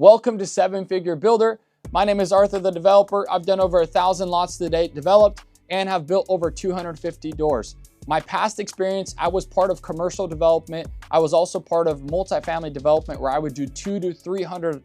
Welcome to Seven Figure Builder. My name is Arthur, the developer. I've done over 1,000 lots to date, developed, and have built over 250 doors. My past experience, I was part of commercial development. I was also part of multifamily development where I would do 200 to 300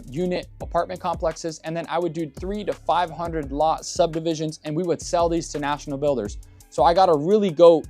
unit apartment complexes, and then I would do 300 to 500 lot subdivisions, and we would sell these to national builders. So I got to really go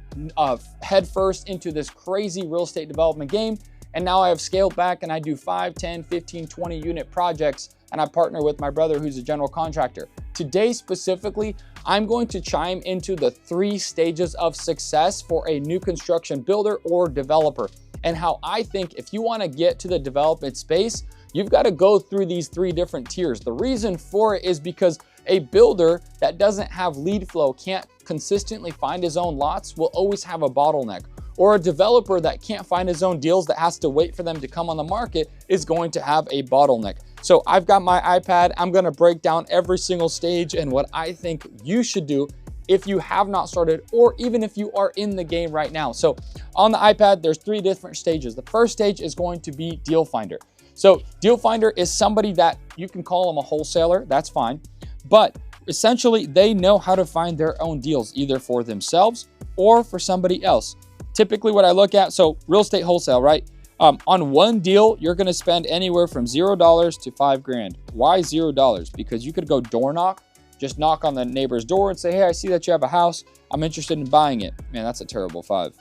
head first into this crazy real estate development game. And now I have scaled back and I do 5, 10, 15, 20 unit projects, and I partner with my brother who's a general contractor. Today specifically, I'm going to chime into the 3 stages of success for a new construction builder or developer, and how I think if you want to get to the development space, you've got to go through these 3 different tiers. The reason for it is because a builder that doesn't have lead flow, can't consistently find his own lots, will always have a bottleneck. Or a developer that can't find his own deals, that has to wait for them to come on the market, is going to have a bottleneck. So I've got my iPad. I'm going to break down every single stage and what I think you should do if you have not started, or even if you are in the game right now. So on the iPad, there's 3 different stages. The first stage is going to be Deal Finder. So Deal Finder is somebody that you can call them a wholesaler, that's fine. But essentially, they know how to find their own deals, either for themselves or for somebody else. Typically what I look at, so real estate wholesale, right? On one deal, you're gonna spend anywhere from $0 to $5,000. Why $0? Because you could go door knock, just knock on the neighbor's door and say, hey, I see that you have a house. I'm interested in buying it. Man, that's a terrible 5.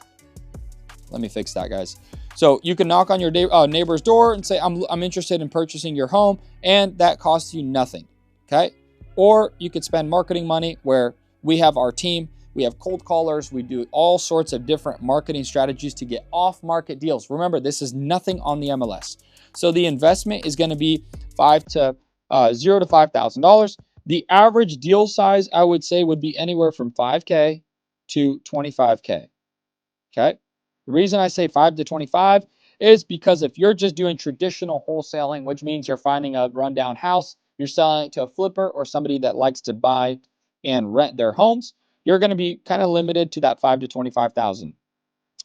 Let me fix that, guys. So you can knock on your neighbor's door and say, I'm interested in purchasing your home, and that costs you nothing, okay? Or you could spend marketing money, where we have our team. We have cold callers. We do all sorts of different marketing strategies to get off-market deals. Remember, this is nothing on the MLS. So the investment is going to be $0 to $5,000. The average deal size, I would say, would be anywhere from $5K to $25K. Okay. The reason I say 5 to 25 is because if you're just doing traditional wholesaling, which means you're finding a rundown house, you're selling it to a flipper or somebody that likes to buy and rent their homes, you're going to be kind of limited to that 5 to 25,000.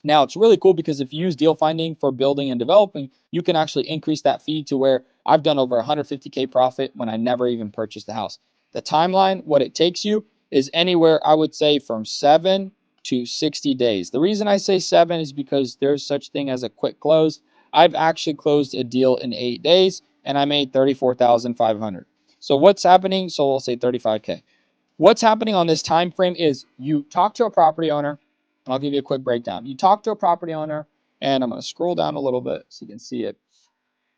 Now, it's really cool because if you use deal finding for building and developing, you can actually increase that fee to where I've done over 150K profit when I never even purchased the house. The timeline, what it takes you, is anywhere, I would say, from 7 to 60 days. The reason I say 7 is because there's such thing as a quick close. I've actually closed a deal in 8 days and I made $34,500. So what's happening? So we'll say 35K. What's happening on this time frame is you talk to a property owner, and I'll give you a quick breakdown. You talk to a property owner, and I'm going to scroll down a little bit so you can see it.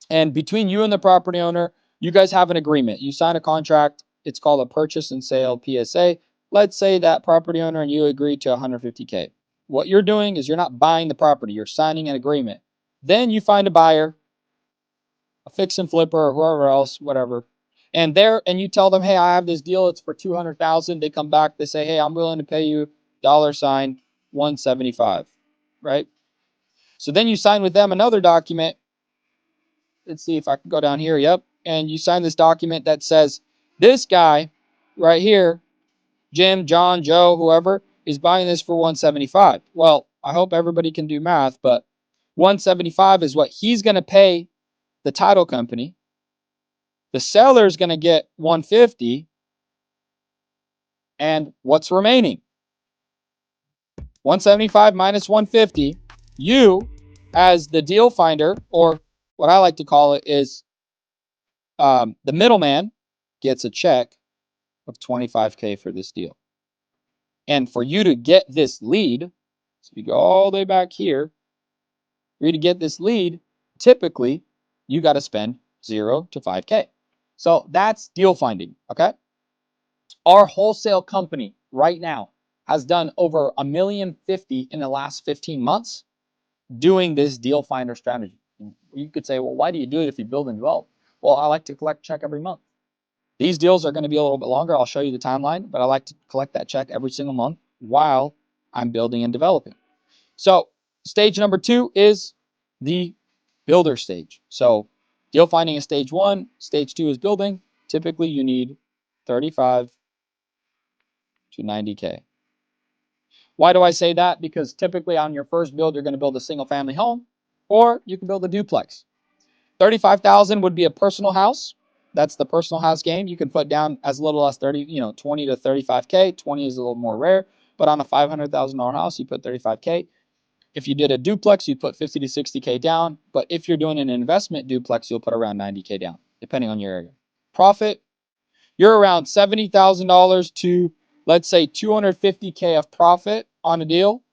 And between you and the property owner, you guys have an agreement. You sign a contract. It's called a purchase and sale PSA. Let's say that property owner and you agree to 150K. What you're doing is you're not buying the property. You're signing an agreement. Then you find a buyer, a fix and flipper, or whoever else, whatever. And you tell them, hey, I have this deal. It's for 200,000. They come back. They say, hey, I'm willing to pay you $175, right? So then you sign with them another document. Let's see if I can go down here. Yep. And you sign this document that says this guy right here, Jim, John, Joe, whoever, is buying this for 175. Well, I hope everybody can do math, but 175 is what he's going to pay the title company. The seller is going to get 150. And what's remaining? 175 minus 150. You, as the deal finder, or what I like to call it is the middleman, gets a check of 25K for this deal. And for you to get this lead, so you go all the way back here, for you to get this lead, typically you got to spend 0 to 5K. So that's deal finding, okay? Our wholesale company right now has done over $1.05 million in the last 15 months doing this deal finder strategy. You could say, well, why do you do it if you build and develop? Well, I like to collect check every month. These deals are going to be a little bit longer. I'll show you the timeline, but I like to collect that check every single month while I'm building and developing. So stage number 2 is the builder stage. So deal finding is stage 1. Stage 2 is building. Typically, you need 35 to 90K. Why do I say that? Because typically on your first build, you're going to build a single family home, or you can build a duplex. $35,000 would be a personal house. That's the personal house game. You can put down as little as 20 to 35K. 20 is a little more rare, but on a $500,000 house, you put 35K. If you did a duplex, you'd put 50 to 60K down. But if you're doing an investment duplex, you'll put around 90K down, depending on your area. Profit, you're around $70,000 to, let's say, 250K of profit on a deal.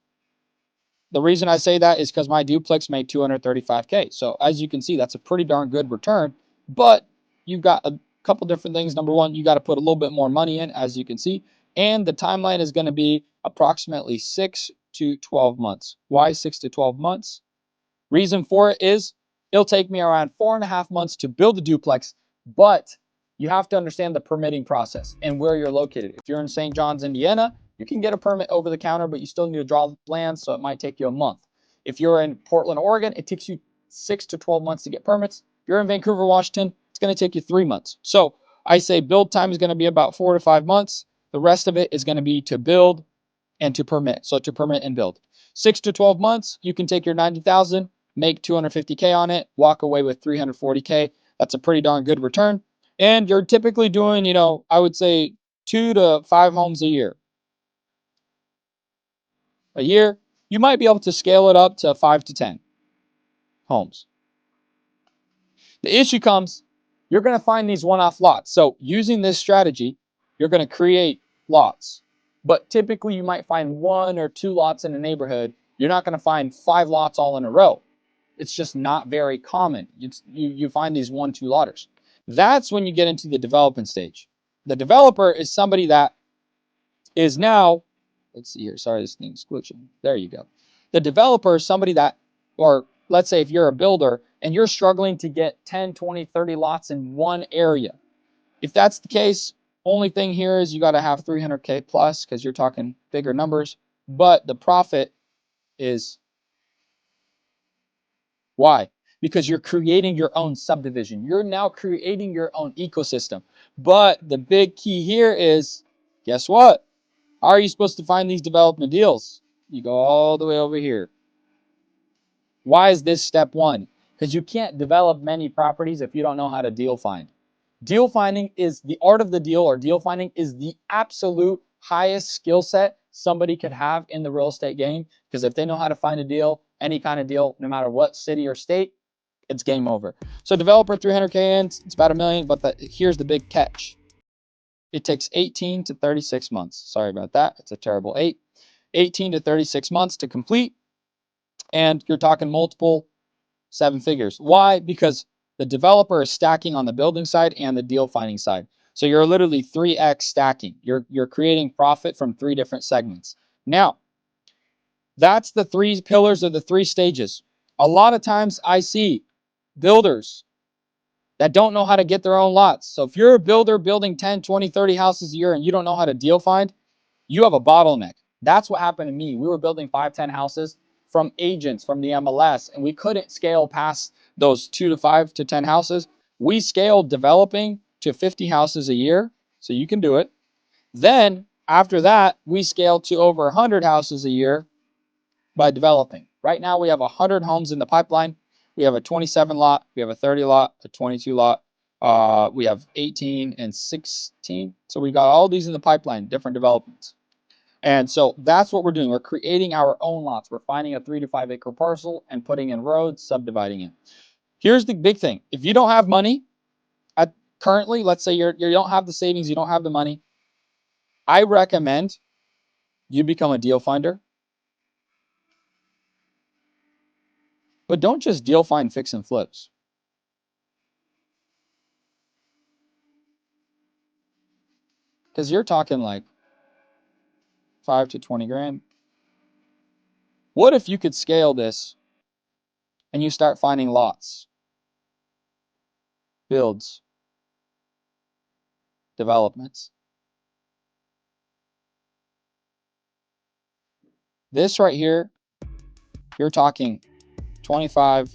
The reason I say that is because my duplex made 235K. So as you can see, that's a pretty darn good return. But you've got a couple different things. Number one, you got to put a little bit more money in, as you can see. And the timeline is going to be approximately 6 to 12 months. Why 6 to 12 months? Reason for it is it'll take me around 4.5 months to build a duplex, but you have to understand the permitting process and where you're located. If you're in St. John's, Indiana, you can get a permit over the counter, but you still need to draw plans, so it might take you a month. If you're in Portland, Oregon, it takes you 6 to 12 months to get permits. If you're in Vancouver, Washington, it's going to take you 3 months. So I say build time is going to be about 4 to 5 months. The rest of it is going to be to build and to permit. So to permit and build. 6 to 12 months, you can take your 90,000, make 250K on it, walk away with 340K. That's a pretty darn good return. And you're typically doing, I would say 2 to 5 homes a year. A year, you might be able to scale it up to 5 to 10 homes. The issue comes, you're going to find these one-off lots. So using this strategy, you're going to create lots. But typically you might find 1 or 2 lots in a neighborhood. You're not going to find 5 lots all in a row. It's just not very common. You find these 1, 2 lotters. That's when you get into the development stage. The developer is somebody that is now, let's see here, sorry, this thing's glitching. There you go. The developer is somebody that, or let's say if you're a builder and you're struggling to get 10, 20, 30 lots in one area. If that's the case, only thing here is you got to have 300K plus because you're talking bigger numbers, but the profit is why? Because you're creating your own subdivision. You're now creating your own ecosystem. But the big key here is, guess what? How are you supposed to find these development deals? You go all the way over here. Why is this step 1? Because you can't develop many properties if you don't know how to deal find. Deal finding is the art of the deal, or deal finding is the absolute highest skill set somebody could have in the real estate game. Because if they know how to find a deal, any kind of deal, no matter what city or state, it's game over. So developer 300K in, it's about $1 million, but here's the big catch. It takes 18 to 36 months. Sorry about that. It's a terrible 8. 18 to 36 months to complete. And you're talking multiple 7 figures. Why? Because the developer is stacking on the building side and the deal finding side. So you're literally 3x stacking. You're creating profit from 3 different segments. Now, that's the 3 pillars of the 3 stages. A lot of times I see builders that don't know how to get their own lots. So if you're a builder building 10, 20, 30 houses a year and you don't know how to deal find, you have a bottleneck. That's what happened to me. We were building 5, 10 houses from agents from the MLS, and we couldn't scale past those 2 to 5 to 10 houses. We scaled developing to 50 houses a year, so you can do it. Then after that, we scaled to over 100 houses a year by developing. Right now, we have 100 homes in the pipeline. We have a 27 lot, we have a 30 lot, a 22 lot, we have 18 and 16. So we got all these in the pipeline, different developments. And so that's what we're doing. We're creating our own lots. We're finding a 3 to 5 acre parcel and putting in roads, subdividing it. Here's the big thing. If you don't have money, currently, let's say you don't have the savings, you don't have the money, I recommend you become a deal finder. But don't just deal find, fix, and flips. Because you're talking like 5 to 20 grand. What if you could scale this and you start finding lots, builds, developments? This right here, you're talking 25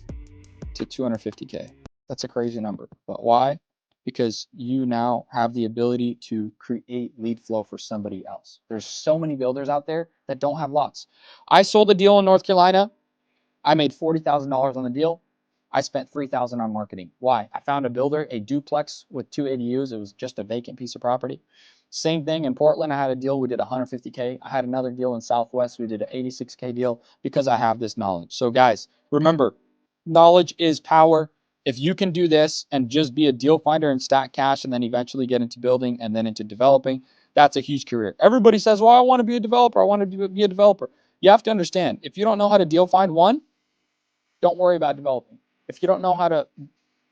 to 250K. That's a crazy number. But why? Because you now have the ability to create lead flow for somebody else. There's so many builders out there that don't have lots. I sold a deal in North Carolina. I made $40,000 on the deal. I spent $3,000 on marketing. Why? I found a builder, a duplex with 2 ADUs. It was just a vacant piece of property. Same thing in Portland. I had a deal. We did 150K. I had another deal in Southwest. We did an 86K deal because I have this knowledge. So guys, remember, knowledge is power. If you can do this and just be a deal finder and stack cash and then eventually get into building and then into developing, that's a huge career. Everybody says, well, I want to be a developer. I want to be a developer. You have to understand, if you don't know how to deal find, one, don't worry about developing. If you don't know how to,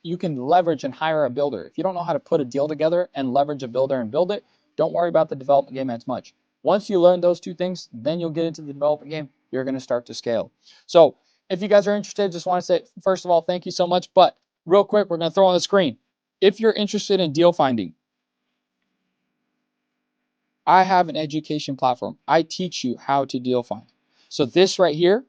you can leverage and hire a builder. If you don't know how to put a deal together and leverage a builder and build it, don't worry about the development game as much. Once you learn those two things, then you'll get into the development game. You're going to start to scale. So if you guys are interested, just want to say, first of all, thank you so much. But real quick, we're going to throw on the screen. If you're interested in deal finding, I have an education platform. I teach you how to deal find. So this right here,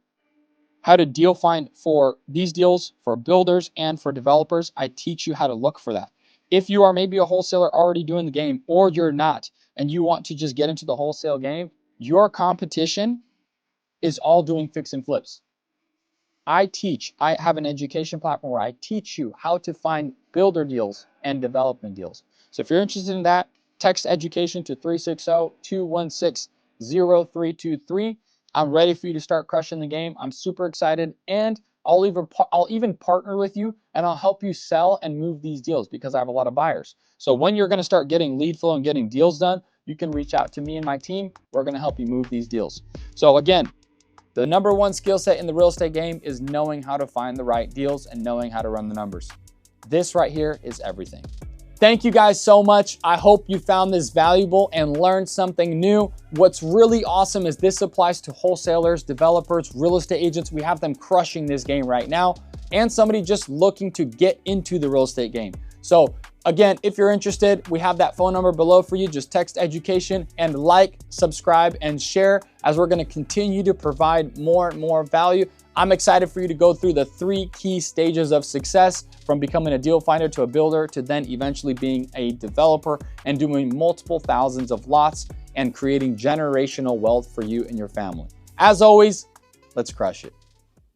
how to deal find for these deals for builders and for developers, I teach you how to look for that. If you are maybe a wholesaler already doing the game, or you're not, and you want to just get into the wholesale game, your competition is all doing fix and flips. I have an education platform where I teach you how to find builder deals and development deals. So if you're interested in that, text education to 360-216-0323. I'm ready for you to start crushing the game. I'm super excited, and I'll even partner with you, and I'll help you sell and move these deals because I have a lot of buyers. So when you're going to start getting lead flow and getting deals done, you can reach out to me and my team. We're going to help you move these deals. So again, the number one skill set in the real estate game is knowing how to find the right deals and knowing how to run the numbers. This right here is everything. Thank you guys so much. I hope you found this valuable and learned something new. What's really awesome is this applies to wholesalers, developers, real estate agents. We have them crushing this game right now, and somebody just looking to get into the real estate game. So again, if you're interested, we have that phone number below for you. Just text education and like, subscribe, and share as we're going to continue to provide more and more value. I'm excited for you to go through the 3 key stages of success, from becoming a deal finder to a builder to then eventually being a developer and doing multiple thousands of lots and creating generational wealth for you and your family. As always, let's crush it.